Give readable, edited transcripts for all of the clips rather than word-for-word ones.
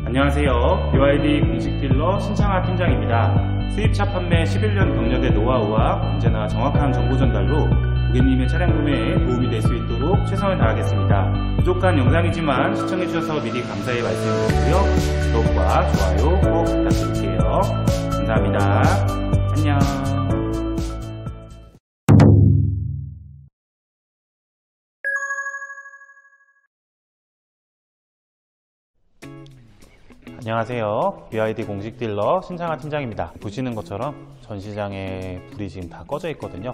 안녕하세요. BYD 공식 딜러 신창하 팀장입니다. 수입차 판매 11년 경력의 노하우와 언제나 정확한 정보 전달로 고객님의 차량 구매에 도움이 될 수 있도록 최선을 다하겠습니다. 부족한 영상이지만 시청해주셔서 미리 감사의 말씀드리고요. 구독과 좋아요 꼭 부탁드릴게요. 감사합니다. 안녕. 안녕하세요. BYD 공식 딜러 신창하 팀장입니다. 보시는 것처럼 전시장에 불이 지금 다 꺼져 있거든요.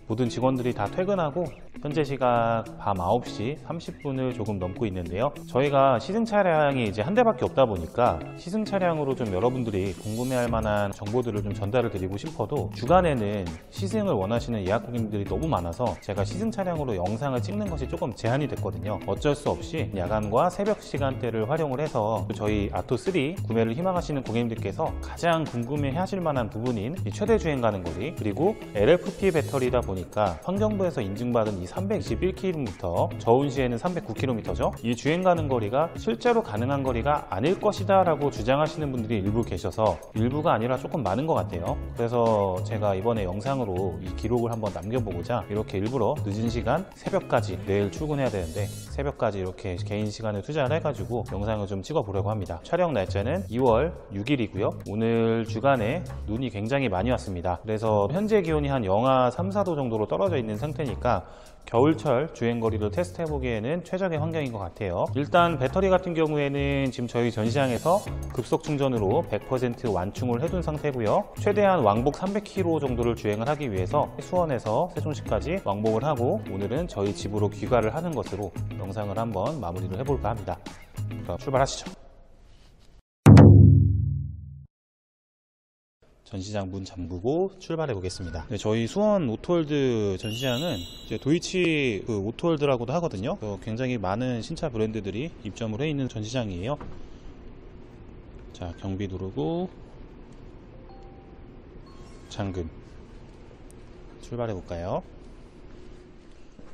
모든 직원들이 다 퇴근하고 현재 시각 밤 9시 30분을 조금 넘고 있는데요. 저희가 시승 차량이 이제 한 대밖에 없다 보니까 시승 차량으로 좀 여러분들이 궁금해할 만한 정보들을 좀 전달을 드리고 싶어도 주간에는 시승을 원하시는 예약 고객님들이 너무 많아서 제가 시승 차량으로 영상을 찍는 것이 조금 제한이 됐거든요. 어쩔 수 없이 야간과 새벽 시간대를 활용을 해서 저희 아토3 구매를 희망하시는 고객님들께서 가장 궁금해 하실 만한 부분인 이 최대 주행 가는 거리, 그리고 LFP 배터리다 보니까 환경부에서 인증받은 이 321km, 저온 시에는 309km죠. 이 주행 가는 거리가 실제로 가능한 거리가 아닐 것이다 라고 주장하시는 분들이 일부 계셔서, 일부가 아니라 조금 많은 것 같아요. 그래서 제가 이번에 영상으로 이 기록을 한번 남겨보고자 이렇게 일부러 늦은 시간 새벽까지, 내일 출근해야 되는데 새벽까지 이렇게 개인 시간을 투자를 해가지고 영상을 좀 찍어보려고 합니다. 촬영 날짜는 2월 6일이고요 오늘 주간에 눈이 굉장히 많이 왔습니다. 그래서 현재 기온이 한 영하 3, 4도 정도로 떨어져 있는 상태니까 겨울철 주행거리를 테스트해보기에는 최적의 환경인 것 같아요. 일단 배터리 같은 경우에는 지금 저희 전시장에서 급속 충전으로 100% 완충을 해둔 상태고요. 최대한 왕복 300km 정도를 주행을 하기 위해서 수원에서 세종시까지 왕복을 하고 오늘은 저희 집으로 귀가를 하는 것으로 영상을 한번 마무리를 해볼까 합니다. 그럼 출발하시죠. 전시장 문 잠그고 출발해 보겠습니다. 네, 저희 수원 오토월드 전시장은 이제 도이치 오토월드라고도 하거든요. 굉장히 많은 신차 브랜드들이 입점을 해 있는 전시장이에요. 자, 경비 누르고 잠금. 출발해 볼까요?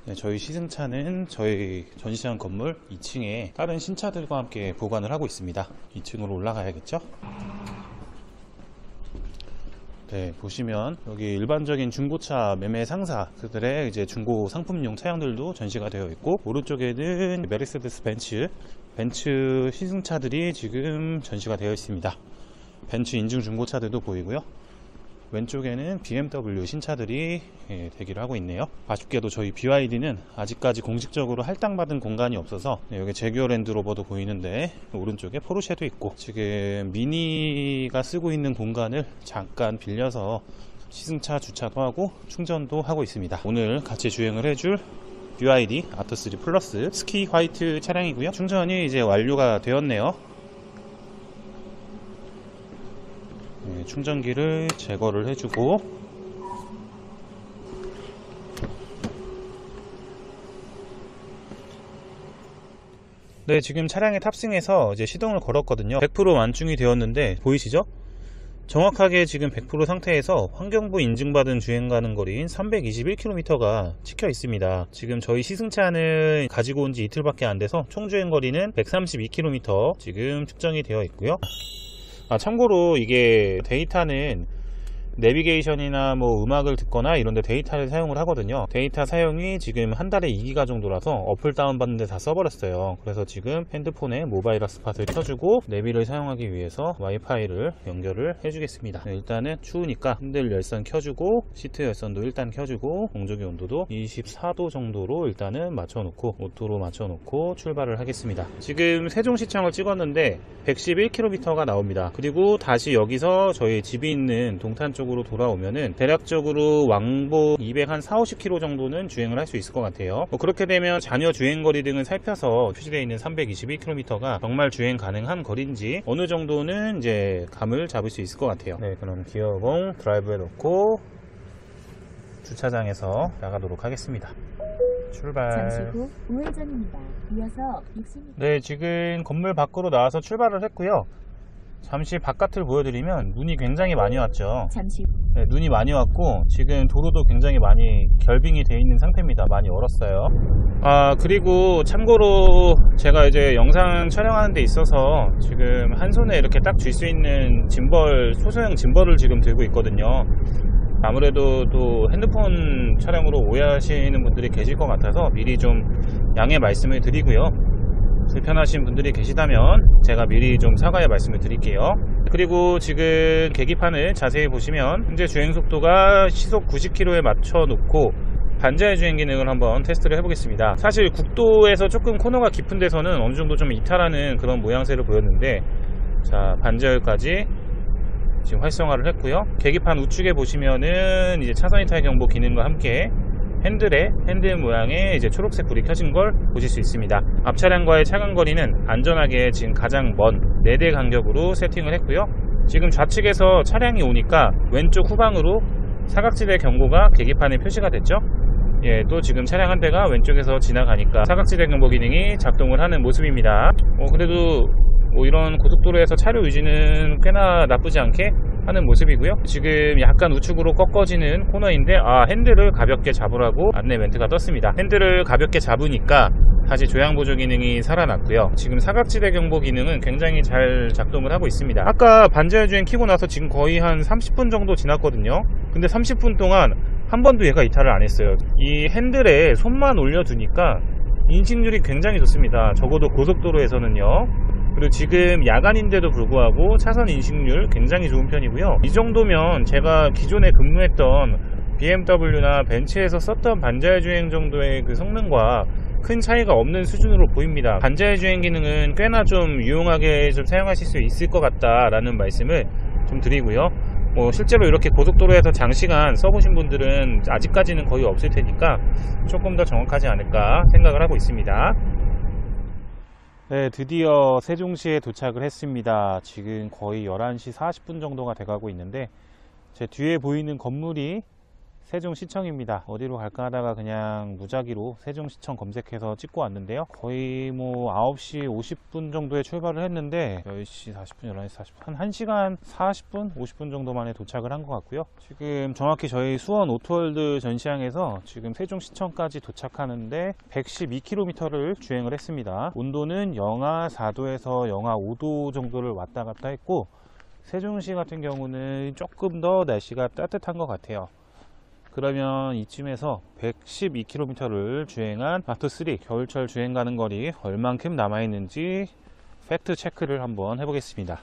네, 저희 시승차는 저희 전시장 건물 2층에 다른 신차들과 함께 보관을 하고 있습니다. 2층으로 올라가야겠죠? 네, 보시면 여기 일반적인 중고차 매매 상사 그들의 이제 중고 상품용 차량들도 전시가 되어 있고, 오른쪽에는 메르세데스 벤츠 시승차들이 지금 전시가 되어 있습니다. 벤츠 인증 중고차들도 보이고요. 왼쪽에는 BMW 신차들이 대기를 하고 있네요. 아쉽게도 저희 BYD는 아직까지 공식적으로 할당받은 공간이 없어서 여기 제규어 랜드로버도 보이는데 오른쪽에 포르쉐도 있고, 지금 미니가 쓰고 있는 공간을 잠깐 빌려서 시승차 주차도 하고 충전도 하고 있습니다. 오늘 같이 주행을 해줄 BYD 아토3 플러스 스키 화이트 차량이고요. 충전이 이제 완료가 되었네요. 충전기를 제거를 해주고, 네, 지금 차량에 탑승해서 이제 시동을 걸었거든요. 100% 완충이 되었는데 보이시죠? 정확하게 지금 100% 상태에서 환경부 인증받은 주행 가는 거리인 321km가 찍혀 있습니다. 지금 저희 시승차는 가지고 온 지 이틀밖에 안 돼서 총 주행 거리는 132km 지금 측정이 되어 있고요. 참고로 이게 데이터는 내비게이션이나 뭐 음악을 듣거나 이런데 데이터를 사용을 하거든요. 데이터 사용이 지금 한 달에 2기가 정도라서 어플 다운받는데 다 써버렸어요. 그래서 지금 핸드폰에 모바일 핫스팟을 켜주고 내비를 사용하기 위해서 와이파이를 연결을 해주겠습니다. 일단은 추우니까 핸들 열선 켜주고 시트 열선도 일단 켜주고 공조기 온도도 24도 정도로 일단은 맞춰놓고 오토로 맞춰놓고 출발을 하겠습니다. 지금 세종시청을 찍었는데 111km가 나옵니다. 그리고 다시 여기서 저희 집이 있는 동탄 쪽 으로 돌아오면은 대략적으로 왕복 240-50km 정도는 주행을 할 수 있을 것 같아요. 그렇게 되면 잔여 주행거리 등을 살펴서 표시되어 있는 321km가 정말 주행 가능한 거리인지 어느 정도는 이제 감을 잡을 수 있을 것 같아요. 네, 그럼 기어봉 드라이브에 넣고 주차장에서 나가도록 하겠습니다. 출발. 잠시 후 우회전입니다. 이어서 60m. 네, 지금 건물 밖으로 나와서 출발을 했고요. 잠시 바깥을 보여드리면 눈이 굉장히 많이 왔죠. 잠시 네, 눈이 많이 왔고 지금 도로도 굉장히 많이 결빙이 되어 있는 상태입니다. 많이 얼었어요. 그리고 참고로 제가 이제 영상 촬영하는 데 있어서 지금 한 손에 이렇게 딱 쥘 수 있는 짐벌, 소소형 짐벌을 지금 들고 있거든요. 아무래도 또 핸드폰 촬영으로 오해하시는 분들이 계실 것 같아서 미리 좀 양해 말씀을 드리고요. 불편하신 분들이 계시다면 제가 미리 좀 사과의 말씀을 드릴게요. 그리고 지금 계기판을 자세히 보시면 현재 주행속도가 시속 90km에 맞춰 놓고 반자의 주행 기능을 한번 테스트를 해보겠습니다. 사실 국도에서 조금 코너가 깊은 데서는 어느정도 좀 이탈하는 그런 모양새를 보였는데, 자, 반자율까지 지금 활성화를 했고요. 계기판 우측에 보시면은 이제 차선 이탈 경보 기능과 함께 핸들 모양의 이제 초록색 불이 켜진 걸 보실 수 있습니다. 앞 차량과의 차간 거리는 안전하게 지금 가장 먼 4대 간격으로 세팅을 했고요. 지금 좌측에서 차량이 오니까 왼쪽 후방으로 사각지대 경고가 계기판에 표시가 됐죠. 예, 또 지금 차량 한 대가 왼쪽에서 지나가니까 사각지대 경보 기능이 작동을 하는 모습입니다. 그래도 이런 고속도로에서 차로 유지는 꽤나 나쁘지 않게 하는 모습이고요. 지금 약간 우측으로 꺾어지는 코너인데 핸들을 가볍게 잡으라고 안내 멘트가 떴습니다. 핸들을 가볍게 잡으니까 다시 조향 보조 기능이 살아났고요. 지금 사각지대 경보 기능은 굉장히 잘 작동을 하고 있습니다. 아까 반자율 주행 키고 나서 지금 거의 한 30분 정도 지났거든요. 근데 30분 동안 한 번도 얘가 이탈을 안 했어요. 이 핸들에 손만 올려두니까 인식률이 굉장히 좋습니다. 적어도 고속도로에서는요. 그리고 지금 야간인데도 불구하고 차선 인식률 굉장히 좋은 편이고요. 이 정도면 제가 기존에 근무했던 BMW나 벤츠에서 썼던 반자율 주행 정도의 그 성능과 큰 차이가 없는 수준으로 보입니다. 반자율 주행 기능은 꽤나 좀 유용하게 좀 사용하실 수 있을 것 같다라는 말씀을 좀 드리고요. 실제로 이렇게 고속도로에서 장시간 써보신 분들은 아직까지는 거의 없을 테니까 조금 더 정확하지 않을까 생각을 하고 있습니다. 네, 드디어 세종시에 도착을 했습니다. 지금 거의 11시 40분 정도가 돼가고 있는데 제 뒤에 보이는 건물이 세종시청입니다. 어디로 갈까 하다가 그냥 무작위로 세종시청 검색해서 찍고 왔는데요. 거의 9시 50분 정도에 출발을 했는데 10시 40분, 11시 40분, 한 1시간 40분, 50분 정도 만에 도착을 한 것 같고요. 지금 정확히 저희 수원 오토월드 전시장에서 지금 세종시청까지 도착하는데 112km를 주행을 했습니다. 온도는 영하 4도에서 영하 5도 정도를 왔다 갔다 했고, 세종시 같은 경우는 조금 더 날씨가 따뜻한 것 같아요. 그러면 이쯤에서 112km를 주행한 파트3 겨울철 주행 가는 거리 얼만큼 남아있는지 팩트 체크를 한번 해보겠습니다.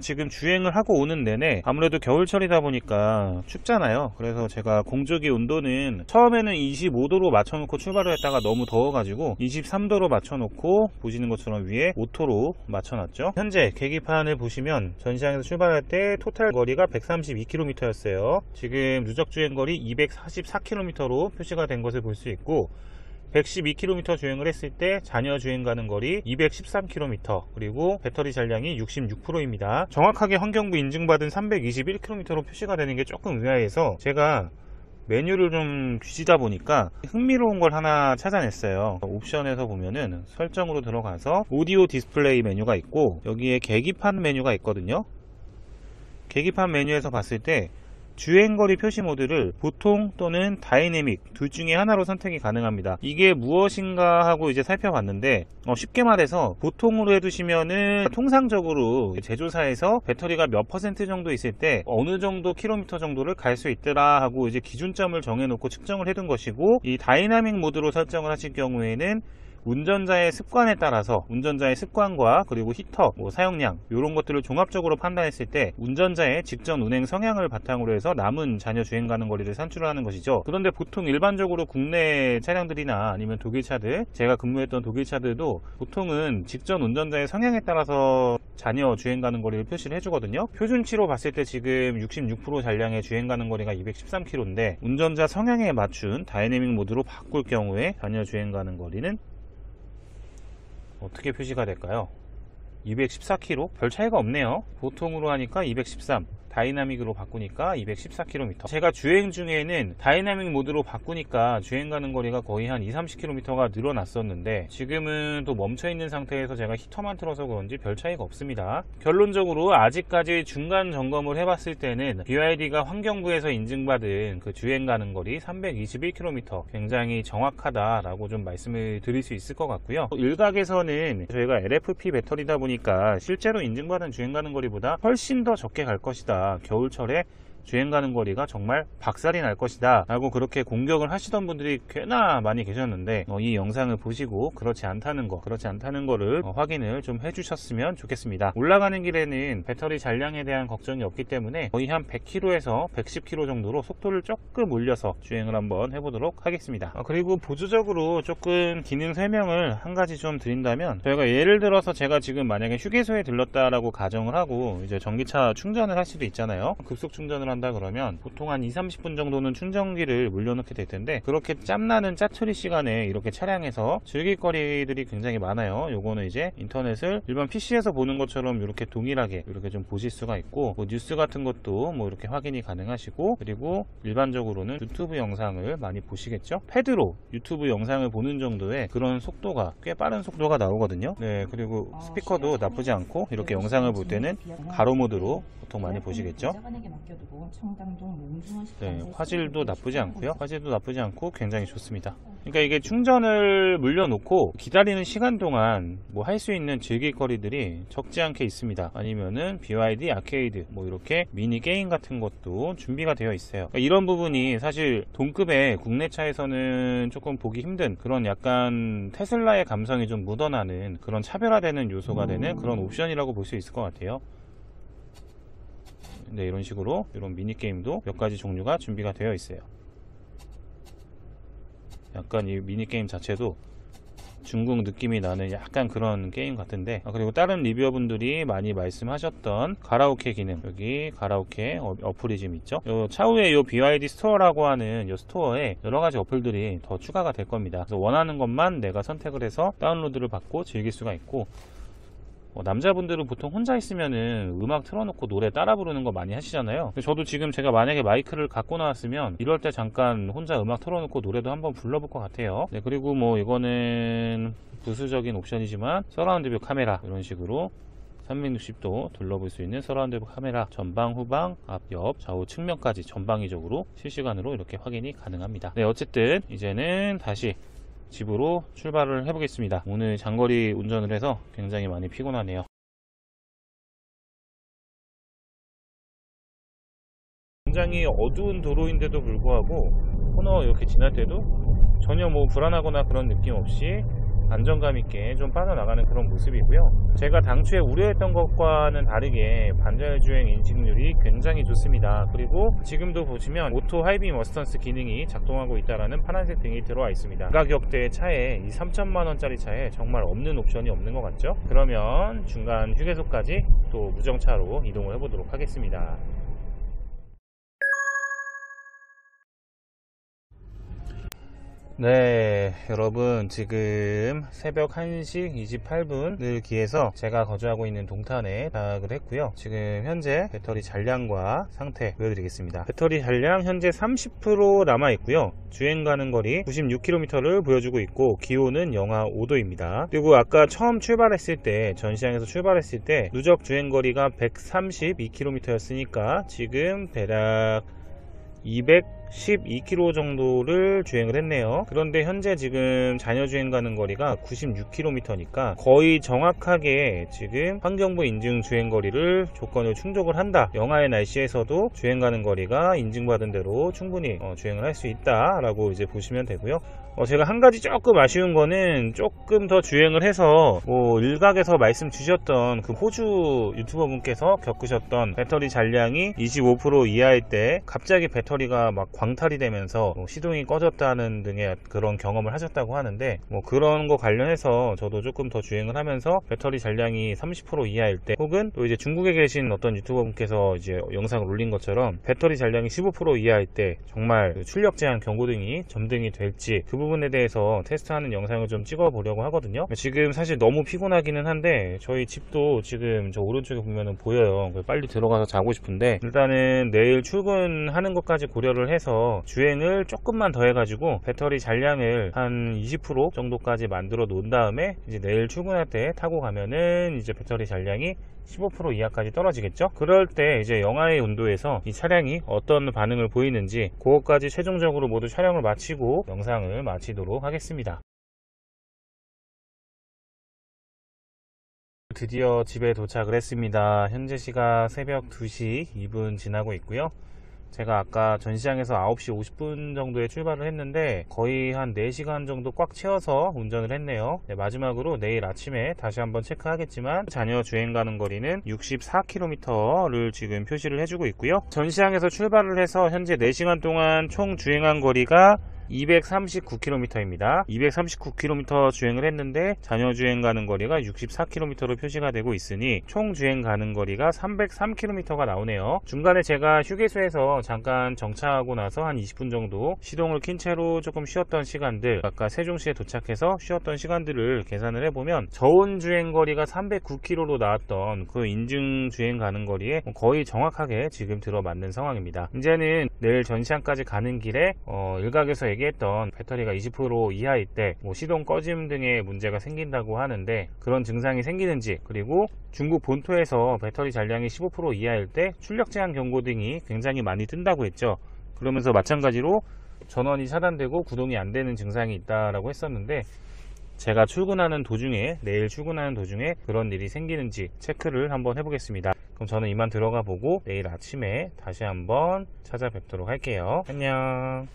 지금 주행을 하고 오는 내내 아무래도 겨울철이다 보니까 춥잖아요. 그래서 제가 공조기 온도는 처음에는 25도로 맞춰놓고 출발을 했다가 너무 더워가지고 23도로 맞춰놓고 보시는 것처럼 위에 오토로 맞춰놨죠. 현재 계기판을 보시면 전시장에서 출발할 때 토탈 거리가 132km 였어요. 지금 누적 주행 거리 244km로 표시가 된 것을 볼 수 있고, 112km 주행을 했을 때 잔여 주행 가는 거리 213km, 그리고 배터리 잔량이 66%입니다. 정확하게 환경부 인증받은 321km로 표시가 되는 게 조금 의아해서 제가 메뉴를 좀 뒤지다 보니까 흥미로운 걸 하나 찾아냈어요. 옵션에서 보면은 설정으로 들어가서 오디오 디스플레이 메뉴가 있고, 여기에 계기판 메뉴가 있거든요. 계기판 메뉴에서 봤을 때 주행거리 표시 모드를 보통 또는 다이내믹 둘 중에 하나로 선택이 가능합니다. 이게 무엇인가 하고 이제 살펴봤는데, 쉽게 말해서 보통으로 해두시면은 통상적으로 제조사에서 배터리가 몇 퍼센트 정도 있을 때 어느 정도 킬로미터 정도를 갈 수 있더라 하고 이제 기준점을 정해놓고 측정을 해둔 것이고, 이 다이나믹 모드로 설정을 하실 경우에는 운전자의 습관에 따라서 운전자의 습관과 그리고 히터, 사용량 이런 것들을 종합적으로 판단했을 때 운전자의 직전 운행 성향을 바탕으로 해서 남은 잔여 주행 가는 거리를 산출을 하는 것이죠. 그런데 보통 일반적으로 국내 차량들이나 아니면 독일 차들, 제가 근무했던 독일 차들도 보통은 직전 운전자의 성향에 따라서 잔여 주행 가는 거리를 표시를 해주거든요. 표준치로 봤을 때 지금 66% 잔량의 주행 가는 거리가 213km인데 운전자 성향에 맞춘 다이내믹 모드로 바꿀 경우에 잔여 주행 가는 거리는 어떻게 표시가 될까요? 214km? 별 차이가 없네요. 보통으로 하니까 213, 다이나믹으로 바꾸니까 214km. 제가 주행 중에는 다이나믹 모드로 바꾸니까 주행 가는 거리가 거의 한 2-30km가 늘어났었는데 지금은 또 멈춰있는 상태에서 제가 히터만 틀어서 그런지 별 차이가 없습니다. 결론적으로 아직까지 중간 점검을 해봤을 때는 BYD가 환경부에서 인증받은 그 주행 가는 거리 321km 굉장히 정확하다라고 좀 말씀을 드릴 수 있을 것 같고요. 일각에서는 저희가 LFP 배터리다 보니까 실제로 인증받은 주행 가는 거리보다 훨씬 더 적게 갈 것이다. 겨울철에 주행 가는 거리가 정말 박살이 날 것이다 라고 그렇게 공격을 하시던 분들이 꽤나 많이 계셨는데 이 영상을 보시고 그렇지 않다는 거를 확인을 좀 해주셨으면 좋겠습니다. 올라가는 길에는 배터리 잔량에 대한 걱정이 없기 때문에 거의 한 100km에서 110km 정도로 속도를 조금 올려서 주행을 한번 해보도록 하겠습니다. 그리고 보조적으로 조금 기능 설명을 한 가지 좀 드린다면, 저희가 예를 들어서 제가 지금 만약에 휴게소에 들렀다라고 가정을 하고 이제 전기차 충전을 할 수도 있잖아요. 급속 충전을 한다 그러면 보통 한 2-30분 정도는 충전기를 물려놓게 될 텐데, 그렇게 짬나는 짜투리 시간에 이렇게 차량에서 즐길 거리들이 굉장히 많아요. 요거는 이제 인터넷을 일반 PC에서 보는 것처럼 이렇게 동일하게 이렇게 좀 보실 수가 있고, 뭐 뉴스 같은 것도 뭐 이렇게 확인이 가능하시고, 그리고 일반적으로는 유튜브 영상을 많이 보시겠죠. 패드로 유튜브 영상을 보는 정도의 그런 속도가, 꽤 빠른 속도가 나오거든요. 네, 그리고 스피커도 나쁘지 않고 이렇게 영상을 볼 때는 가로 모드로 보통 많이 보시겠죠. 네, 화질도 나쁘지 않고 굉장히 좋습니다. 그러니까 이게 충전을 물려놓고 기다리는 시간 동안 뭐 할 수 있는 즐길 거리들이 적지 않게 있습니다. 아니면은 BYD 아케이드, 뭐 이렇게 미니 게임 같은 것도 준비가 되어 있어요. 그러니까 이런 부분이 사실 동급의 국내 차에서는 조금 보기 힘든 그런 약간 테슬라의 감성이 좀 묻어나는 그런 차별화되는 요소가 되는 그런 옵션이라고 볼 수 있을 것 같아요. 네, 이런 식으로 이런 미니게임도 몇 가지 종류가 준비가 되어 있어요. 약간 이 미니게임 자체도 중국 느낌이 나는 약간 그런 게임 같은데, 그리고 다른 리뷰어분들이 많이 말씀하셨던 가라오케 기능, 여기 가라오케 어플이 지금 있죠. 요 차후에 요 BYD 스토어라고 하는 요 스토어에 여러가지 어플들이 더 추가가 될 겁니다. 그래서 원하는 것만 내가 선택을 해서 다운로드를 받고 즐길 수가 있고, 남자분들은 보통 혼자 있으면은 음악 틀어놓고 노래 따라 부르는 거 많이 하시잖아요. 저도 지금 제가 만약에 마이크를 갖고 나왔으면 이럴 때 잠깐 혼자 음악 틀어놓고 노래도 한번 불러볼 것 같아요. 네, 그리고 뭐 이거는 부수적인 옵션이지만 서라운드 뷰 카메라, 이런 식으로 360도 둘러볼 수 있는 서라운드 뷰 카메라, 전방, 후방, 앞, 옆, 좌우 측면까지 전방위적으로 실시간으로 이렇게 확인이 가능합니다. 네, 어쨌든 이제는 다시 집으로 출발을 해보겠습니다. 오늘 장거리 운전을 해서 굉장히 많이 피곤하네요. 굉장히 어두운 도로인데도 불구하고 코너 이렇게 지날 때도 전혀 뭐 불안하거나 그런 느낌 없이 안정감 있게 좀 빠져나가는 그런 모습이고요. 제가 당초에 우려했던 것과는 다르게 반자율 주행 인식률이 굉장히 좋습니다. 그리고 지금도 보시면 오토 하이빔 어시스턴스 기능이 작동하고 있다는 파란색 등이 들어와 있습니다. 이 가격대의 차에, 이 3천만원짜리 차에 정말 없는 옵션이 없는 것 같죠? 그러면 중간 휴게소까지 또 무정차로 이동을 해보도록 하겠습니다. 네, 여러분, 지금 새벽 1시 28분을 기해서 제가 거주하고 있는 동탄에 도착을 했고요. 지금 현재 배터리 잔량과 상태 보여드리겠습니다. 배터리 잔량 현재 30% 남아있고요. 주행 가는 거리 96km를 보여주고 있고, 기온은 영하 5도입니다. 그리고 아까 처음 출발했을 때, 전시장에서 출발했을 때 누적 주행 거리가 132km였으니까 지금 대략 212km 정도를 주행을 했네요. 그런데 현재 지금 잔여 주행 가는 거리가 96km니까 거의 정확하게 지금 환경부 인증 주행 거리를 조건을 충족을 한다. 영하의 날씨에서도 주행 가는 거리가 인증받은 대로 충분히 주행을 할 수 있다 라고 이제 보시면 되고요. 제가 한 가지 조금 아쉬운 거는 조금 더 주행을 해서 뭐 일각에서 말씀 주셨던 그 호주 유튜버 분께서 겪으셨던 배터리 잔량이 25% 이하일 때 갑자기 배터리가 막 광탈이 되면서 시동이 꺼졌다는 등의 그런 경험을 하셨다고 하는데, 그런 거 관련해서 저도 조금 더 주행을 하면서 배터리 잔량이 30% 이하일 때, 혹은 또 이제 중국에 계신 어떤 유튜버분께서 이제 영상을 올린 것처럼 배터리 잔량이 15% 이하일 때 정말 출력 제한 경고등이 점등이 될지, 그 부분에 대해서 테스트하는 영상을 좀 찍어 보려고 하거든요. 지금 사실 너무 피곤하기는 한데 저희 집도 지금 저 오른쪽에 보면은 보여요. 빨리 들어가서 자고 싶은데, 일단은 내일 출근하는 것까지 고려를 해서 주행을 조금만 더 해가지고 배터리 잔량을 한 20% 정도까지 만들어 놓은 다음에 이제 내일 출근할 때 타고 가면은 이제 배터리 잔량이 15% 이하까지 떨어지겠죠. 그럴 때 이제 영하의 온도에서 이 차량이 어떤 반응을 보이는지, 그것까지 최종적으로 모두 촬영을 마치고 영상을 마치도록 하겠습니다. 드디어 집에 도착을 했습니다. 현재 시각 새벽 2시 2분 지나고 있고요. 제가 아까 전시장에서 9시 50분 정도에 출발을 했는데 거의 한 4시간 정도 꽉 채워서 운전을 했네요. 마지막으로 내일 아침에 다시 한번 체크하겠지만 자녀 주행 가는 거리는 64km를 지금 표시를 해주고 있고요. 전시장에서 출발을 해서 현재 4시간 동안 총 주행한 거리가 239km입니다. 239km 주행을 했는데 자녀 주행 가는 거리가 64km로 표시가 되고 있으니 총 주행 가는 거리가 303km가 나오네요. 중간에 제가 휴게소에서 잠깐 정차하고 나서 한 20분 정도 시동을 킨 채로 조금 쉬었던 시간들, 아까 세종시에 도착해서 쉬었던 시간들을 계산을 해보면 저온 주행 거리가 309km로 나왔던 그 인증 주행 가는 거리에 거의 정확하게 지금 들어맞는 상황입니다. 이제는 내일 전시장까지 가는 길에 일각에서 얘기했던 배터리가 20% 이하일 때 시동 꺼짐 등의 문제가 생긴다고 하는데, 그런 증상이 생기는지, 그리고 중국 본토에서 배터리 잔량이 15% 이하일 때 출력 제한 경고등이 굉장히 많이 뜬다고 했죠. 그러면서 마찬가지로 전원이 차단되고 구동이 안 되는 증상이 있다라고 했었는데, 제가 내일 출근하는 도중에 그런 일이 생기는지 체크를 한번 해보겠습니다. 그럼 저는 이만 들어가 보고 내일 아침에 다시 한번 찾아뵙도록 할게요. 안녕.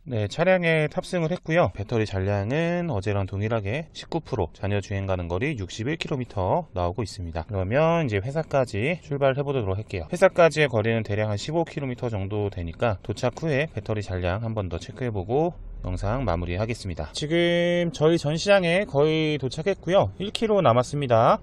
네, 차량에 탑승을 했고요. 배터리 잔량은 어제랑 동일하게 19%, 자녀 주행 가는 거리 61km 나오고 있습니다. 그러면 이제 회사까지 출발해 보도록 할게요. 회사까지의 거리는 대략 한 15km 정도 되니까 도착 후에 배터리 잔량 한 번 더 체크해 보고 영상 마무리 하겠습니다. 지금 저희 전시장에 거의 도착했고요. 1km 남았습니다.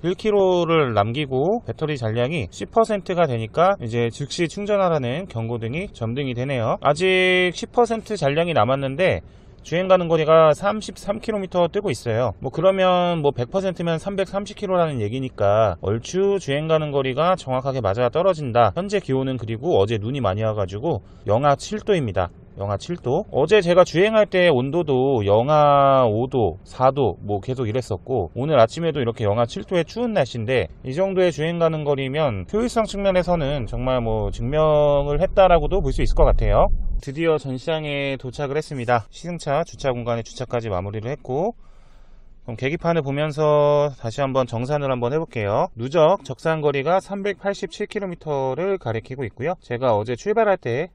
1km를 남기고 배터리 잔량이 10%가 되니까 이제 즉시 충전하라는 경고등이 점등이 되네요. 아직 10% 잔량이 남았는데 주행 가는 거리가 33km 뜨고 있어요. 그러면 100%면 330km라는 얘기니까 얼추 주행 가는 거리가 정확하게 맞아 떨어진다. 현재 기온은, 그리고 어제 눈이 많이 와가지고 영하 7도입니다. 영하 7도. 어제 제가 주행할 때 온도도 영하 5도, 4도 계속 이랬었고, 오늘 아침에도 이렇게 영하 7도의 추운 날씨인데 이 정도의 주행 가는 거리면 효율성 측면에서는 정말 증명을 했다라고도 볼 수 있을 것 같아요. 드디어 전시장에 도착을 했습니다. 시승차 주차 공간에 주차까지 마무리를 했고, 그럼 계기판을 보면서 다시 한번 정산을 한번 해볼게요. 누적 적산거리가 387km를 가리키고 있고요. 제가 어제 출발할 때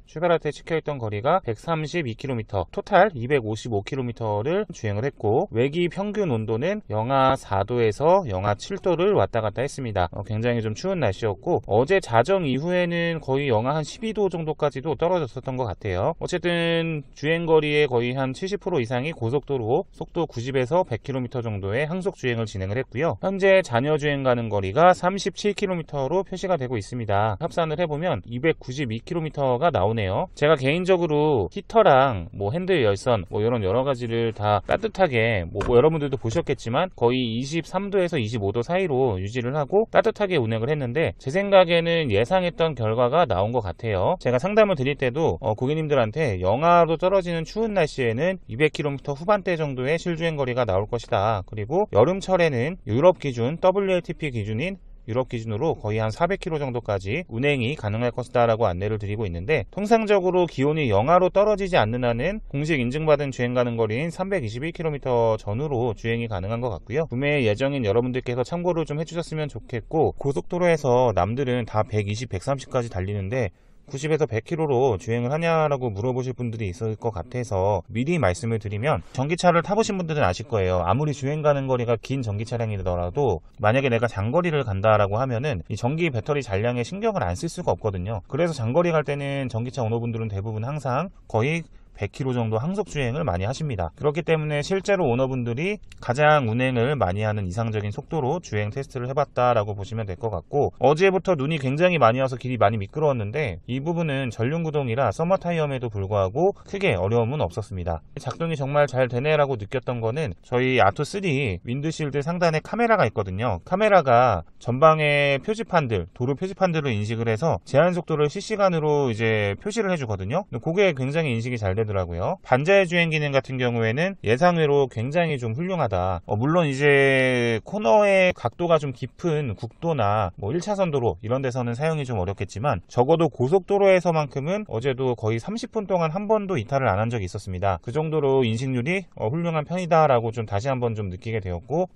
찍혀있던 거리가 132km, 토탈 255km를 주행을 했고, 외기 평균 온도는 영하 4도에서 영하 7도를 왔다 갔다 했습니다. 굉장히 좀 추운 날씨였고, 어제 자정 이후에는 거의 영하 한 12도 정도까지도 떨어졌었던 것 같아요. 어쨌든 주행거리의 거의 한 70% 이상이 고속도로 속도 90에서 100km 정도의 항속 주행을 진행을 했고요. 현재 자녀 주행 가는 거리가 37km로 표시가 되고 있습니다. 합산을 해보면 292km가 나오네요. 제가 개인적으로 히터랑 핸들 열선 이런 여러 가지를 다 따뜻하게 여러분들도 보셨겠지만 거의 23도에서 25도 사이로 유지를 하고 따뜻하게 운행을 했는데, 제 생각에는 예상했던 결과가 나온 것 같아요. 제가 상담을 드릴 때도 고객님들한테 영하로 떨어지는 추운 날씨에는 200km 후반대 정도의 실주행 거리가 나올 것이다. 그리고 여름철에는 유럽 기준, WLTP 기준인 유럽 기준으로 거의 한 400km 정도까지 운행이 가능할 것이다 라고 안내를 드리고 있는데, 통상적으로 기온이 영하로 떨어지지 않는 한은 공식 인증받은 주행 가는 거리인 321km 전후로 주행이 가능한 것 같고요. 구매 예정인 여러분들께서 참고를 좀 해주셨으면 좋겠고, 고속도로에서 남들은 다 120, 130까지 달리는데 90에서 100km로 주행을 하냐라고 물어보실 분들이 있을 것 같아서 미리 말씀을 드리면, 전기차를 타보신 분들은 아실 거예요. 아무리 주행 가는 거리가 긴 전기 차량이더라도 만약에 내가 장거리를 간다라고 하면은 이 전기 배터리 잔량에 신경을 안 쓸 수가 없거든요. 그래서 장거리 갈 때는 전기차 오너분들은 대부분 항상 거의 100km 정도 항속 주행을 많이 하십니다. 그렇기 때문에 실제로 오너분들이 가장 운행을 많이 하는 이상적인 속도로 주행 테스트를 해봤다라고 보시면 될 것 같고, 어제부터 눈이 굉장히 많이 와서 길이 많이 미끄러웠는데 이 부분은 전륜 구동이라 서머 타이어임에도 불구하고 크게 어려움은 없었습니다. 작동이 정말 잘 되네라고 느꼈던 거는 저희 아토3 윈드실드 상단에 카메라가 있거든요. 카메라가 전방의 표지판들, 도로 표지판들을 인식을 해서 제한 속도를 실시간으로 이제 표시를 해주거든요. 그게 굉장히 인식이 잘 되더라고요. 반자의 주행 기능 같은 경우에는 예상외로 굉장히 좀 훌륭하다. 물론 이제 코너의 각도가 좀 깊은 국도나 뭐 1차선 도로 이런 데서는 사용이 좀 어렵겠지만, 적어도 고속도로에서만큼은 어제도 거의 30분 동안 한 번도 이탈을 안 한 적이 있었습니다. 그 정도로 인식률이 훌륭한 편이다라고 좀 다시 한번 좀 느끼게 되었고,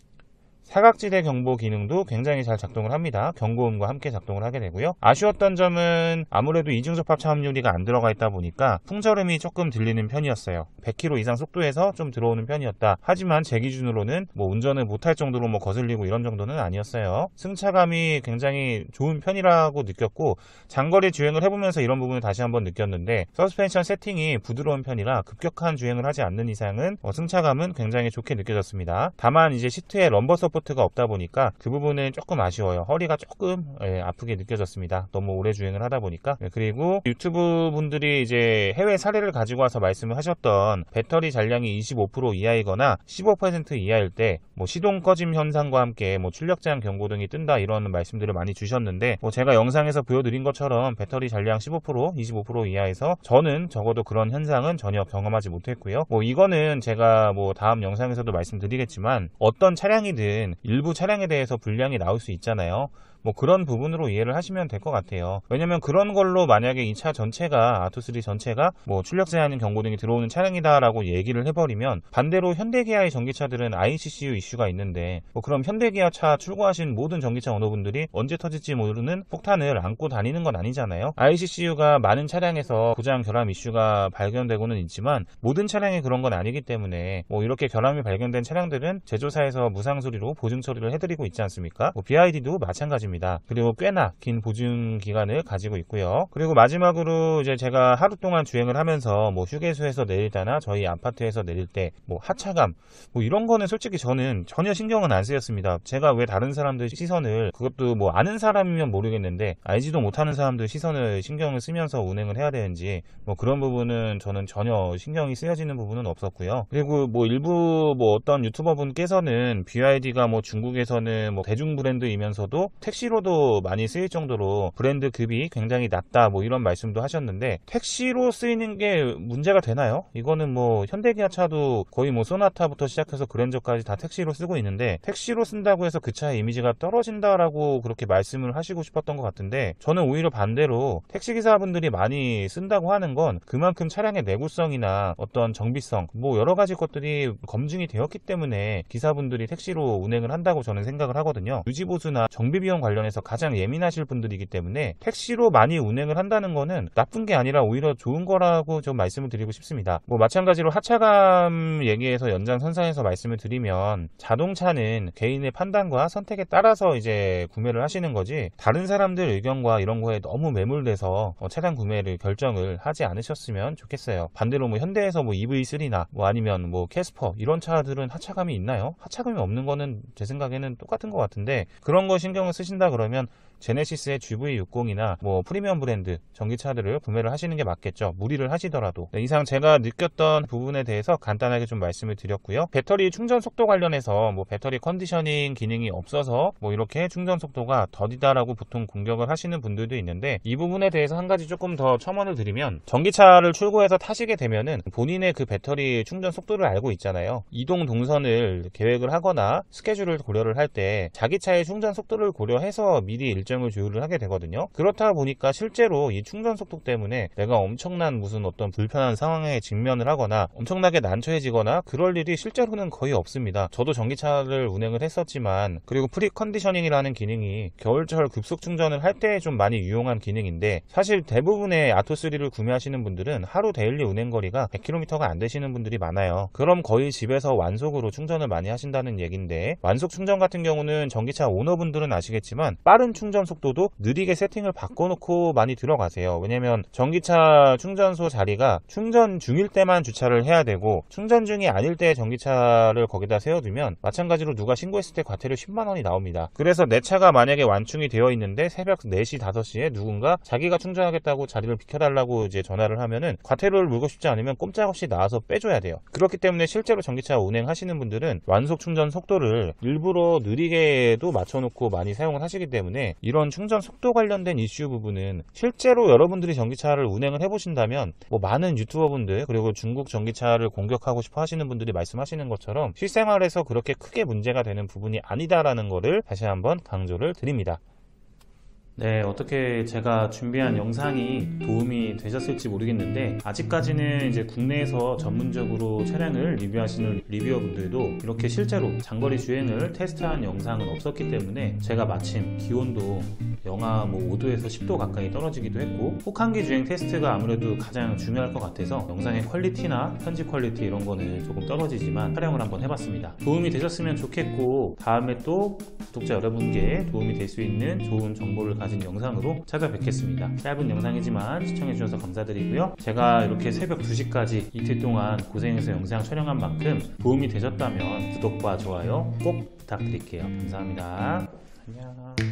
사각지대 경보 기능도 굉장히 잘 작동을 합니다. 경고음과 함께 작동을 하게 되고요. 아쉬웠던 점은 아무래도 이중접합 차음유리가 안 들어가 있다 보니까 풍절음이 조금 들리는 편이었어요. 100km 이상 속도에서 좀 들어오는 편이었다. 하지만 제 기준으로는 뭐 운전을 못할 정도로 뭐 거슬리고 이런 정도는 아니었어요. 승차감이 굉장히 좋은 편이라고 느꼈고, 장거리 주행을 해보면서 이런 부분을 다시 한번 느꼈는데, 서스펜션 세팅이 부드러운 편이라 급격한 주행을 하지 않는 이상은 승차감은 굉장히 좋게 느껴졌습니다. 다만 이제 시트에 럼버 서포트가 없다 보니까 그 부분은 조금 아쉬워요. 허리가 조금 아프게 느껴졌습니다. 너무 오래 주행을 하다 보니까. 그리고 유튜브 분들이 이제 해외 사례를 가지고 와서 말씀을 하셨던 배터리 잔량이 25% 이하이거나 15% 이하일 때 뭐 시동 꺼짐 현상과 함께 뭐 출력 제한 경고등이 뜬다, 이런 말씀들을 많이 주셨는데, 뭐 제가 영상에서 보여드린 것처럼 배터리 잔량 15%, 25% 이하에서 저는 적어도 그런 현상은 전혀 경험하지 못했고요. 뭐 이거는 제가 뭐 다음 영상에서도 말씀드리겠지만, 어떤 차량이든 일부 차량에 대해서 불량이 나올 수 있잖아요. 뭐 그런 부분으로 이해를 하시면 될 것 같아요. 왜냐면 그런 걸로 만약에 이 차 전체가, 아토3 전체가 뭐 출력 제한 경고등이 들어오는 차량이다라고 얘기를 해버리면, 반대로 현대기아의 전기차들은 ICCU 이슈가 있는데, 뭐 그럼 현대기아 차 출고하신 모든 전기차 오너분들이 언제 터질지 모르는 폭탄을 안고 다니는 건 아니잖아요. ICCU가 많은 차량에서 고장 결함 이슈가 발견되고는 있지만 모든 차량이 그런 건 아니기 때문에, 뭐 이렇게 결함이 발견된 차량들은 제조사에서 무상 수리로 보증 처리를 해드리고 있지 않습니까? 뭐 BYD도 마찬가지입니다. 그리고 꽤나 긴 보증 기간을 가지고 있고요. 그리고 마지막으로 이제 제가 하루 동안 주행을 하면서 뭐 휴게소에서 내릴 때나 저희 아파트에서 내릴 때 뭐 하차감, 뭐 이런 거는 솔직히 저는 전혀 신경은 안 쓰였습니다. 제가 왜 다른 사람들 시선을, 그것도 뭐 아는 사람이면 모르겠는데 알지도 못하는 사람들 시선을 신경을 쓰면서 운행을 해야 되는지, 뭐 그런 부분은 저는 전혀 신경이 쓰여지는 부분은 없었고요. 그리고 뭐 일부 뭐 어떤 유튜버 분께서는 BYD가 뭐 중국에서는 뭐 대중 브랜드이면서도 택시로도 많이 쓰일 정도로 브랜드 급이 굉장히 낮다, 뭐 이런 말씀도 하셨는데, 택시로 쓰이는 게 문제가 되나요? 이거는 뭐 현대기아 차도 거의 뭐 소나타부터 시작해서 그랜저까지 다 택시로 쓰고 있는데, 택시로 쓴다고 해서 그 차의 이미지가 떨어진다라고 그렇게 말씀을 하시고 싶었던 것 같은데, 저는 오히려 반대로 택시기사분들이 많이 쓴다고 하는 건 그만큼 차량의 내구성이나 어떤 정비성, 뭐 여러 가지 것들이 검증이 되었기 때문에 기사분들이 택시로 운행을 한다고 저는 생각을 하거든요. 유지보수나 정비 비용 관련해서 가장 예민하실 분들이기 때문에 택시로 많이 운행을 한다는 거는 나쁜 게 아니라 오히려 좋은 거라고 좀 말씀을 드리고 싶습니다. 뭐 마찬가지로 하차감 얘기해서 연장선상에서 말씀을 드리면, 자동차는 개인의 판단과 선택에 따라서 이제 구매를 하시는 거지, 다른 사람들 의견과 이런 거에 너무 매몰돼서 차량 구매를 결정을 하지 않으셨으면 좋겠어요. 반대로 뭐 현대에서 뭐 EV3나 뭐 아니면 뭐 캐스퍼 이런 차들은 하차감이 있나요? 하차감이 없는 거는 제 생각에는 똑같은 것 같은데, 그런 거 신경을 쓰신다 그러면 제네시스의 GV60이나 뭐 프리미엄 브랜드 전기차들을 구매를 하시는 게 맞겠죠. 무리를 하시더라도. 네, 이상 제가 느꼈던 부분에 대해서 간단하게 좀 말씀을 드렸고요. 배터리 충전 속도 관련해서 뭐 배터리 컨디셔닝 기능이 없어서 뭐 이렇게 충전 속도가 더디다라고 보통 공격을 하시는 분들도 있는데, 이 부분에 대해서 한 가지 조금 더 첨언을 드리면, 전기차를 출고해서 타시게 되면은 본인의 그 배터리 충전 속도를 알고 있잖아요. 이동 동선을 계획을 하거나 스케줄을 고려를 할 때 자기 차의 충전 속도를 고려해서 미리 일정 결정을 조율을 하게 되거든요. 그렇다 보니까 실제로 이 충전 속도 때문에 내가 엄청난 무슨 어떤 불편한 상황에 직면을 하거나 엄청나게 난처해지거나 그럴 일이 실제로는 거의 없습니다. 저도 전기차를 운행을 했었지만, 그리고 프리컨디셔닝이라는 기능이 겨울철 급속 충전을 할 때 좀 많이 유용한 기능인데, 사실 대부분의 아토3를 구매하시는 분들은 하루 데일리 운행 거리가 100km가 안 되시는 분들이 많아요. 그럼 거의 집에서 완속으로 충전을 많이 하신다는 얘기인데, 완속 충전 같은 경우는 전기차 오너분들은 아시겠지만 빠른 충전 속도도 느리게 세팅을 바꿔놓고 많이 들어가세요. 왜냐면 전기차 충전소 자리가 충전 중일 때만 주차를 해야 되고, 충전 중이 아닐 때 전기차를 거기다 세워두면 마찬가지로 누가 신고했을 때 과태료 10만원이 나옵니다. 그래서 내 차가 만약에 완충이 되어 있는데 새벽 4시 5시에 누군가 자기가 충전하겠다고 자리를 비켜달라고 이제 전화를 하면은 과태료를 물고 싶지 않으면 꼼짝없이 나와서 빼줘야 돼요. 그렇기 때문에 실제로 전기차 운행하시는 분들은 완속 충전 속도를 일부러 느리게도 맞춰놓고 많이 사용을 하시기 때문에, 이런 충전 속도 관련된 이슈 부분은 실제로 여러분들이 전기차를 운행을 해보신다면 많은 유튜버분들, 그리고 중국 전기차를 공격하고 싶어 하시는 분들이 말씀하시는 것처럼 실생활에서 그렇게 크게 문제가 되는 부분이 아니다라는 거를 다시 한번 강조를 드립니다. 네, 어떻게 제가 준비한 영상이 도움이 되셨을지 모르겠는데, 아직까지는 이제 국내에서 전문적으로 차량을 리뷰하시는 리뷰어분들도 이렇게 실제로 장거리 주행을 테스트한 영상은 없었기 때문에, 제가 마침 기온도 영하 5도에서 10도 가까이 떨어지기도 했고, 혹한기 주행 테스트가 아무래도 가장 중요할 것 같아서 영상의 퀄리티나 편집 퀄리티 이런 거는 조금 떨어지지만 촬영을 한번 해봤습니다. 도움이 되셨으면 좋겠고, 다음에 또 구독자 여러분께 도움이 될 수 있는 좋은 정보를 가진 영상으로 찾아뵙겠습니다. 짧은 영상이지만 시청해주셔서 감사드리고요. 제가 이렇게 새벽 2시까지 이틀 동안 고생해서 영상 촬영한 만큼 도움이 되셨다면 구독과 좋아요 꼭 부탁드릴게요. 감사합니다. 안녕.